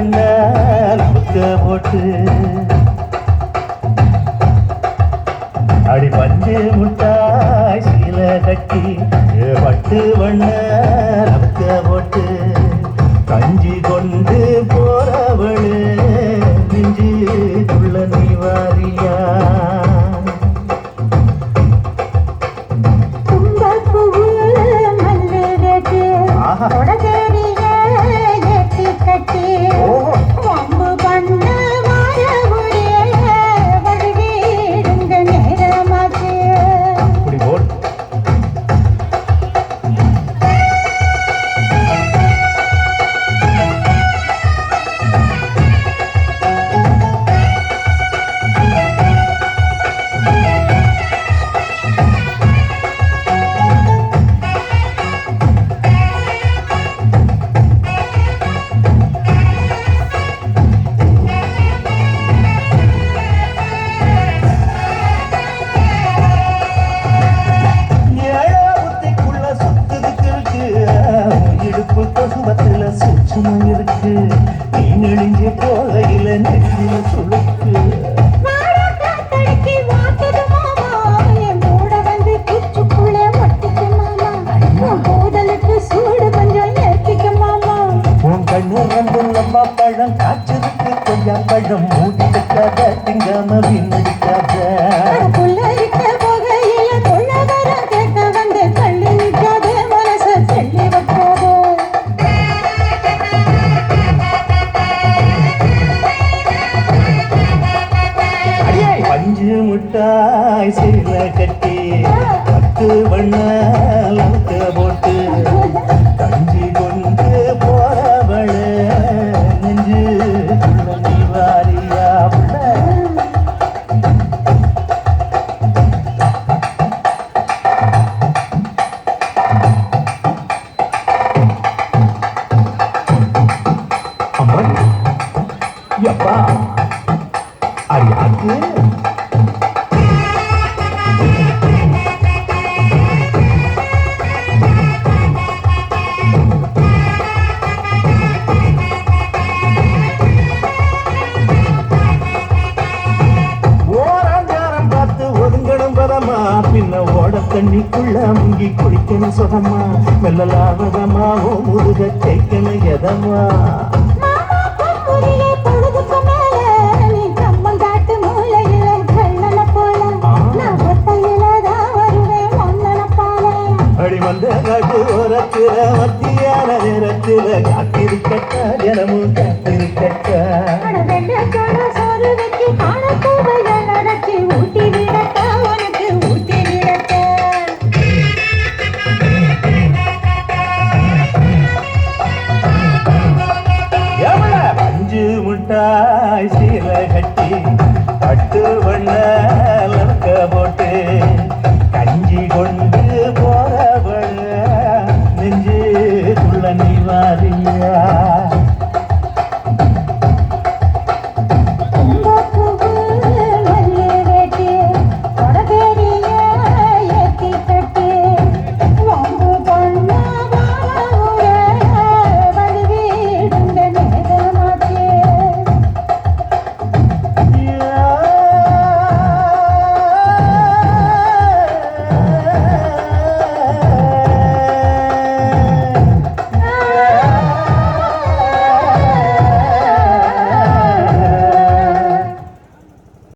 வண்ண முக்க போட்டு அடி பஞ்சு முட்டாய் சீல கட்டி பட்டு வண்ண முக்க போட்டு கஞ்சி கொண்டு போறவளு நெஞ்சு துள்ள நீ வாரியா இருக்கு நீ நெடுஞ்சு போகையில நெற்றில சுழுக்கு உன் கண்ணு வந்து நம்ம பழம் காய்ச்சதுக்கு கொஞ்சம் பழம் மூடி வைக்காத திங்காம வீணடிக்காத பஞ்சு முட்டாய் சீல கட்டி பத்து வண்ண லவுக்க போட்டு கஞ்சி கொண்டு போறவள நெஞ்சு நீ வாரியா அம்மன் எப்பா அறியாது பின்ன ஓட தண்ணிக்குள்ள முங்கி குடிக்கணும் சுகமா மெல்லலாவதமா ஓ முருக கைக்கணும் எதமா அடிமந்த காட்டு ஓரத்தில மத்தியான நேரத்தில காத்திருக்கட்ட ஜனமும் காத்திருக்கட்ட பஞ்சு முட்டாய் சீல கட்டி பட்டு வண்ண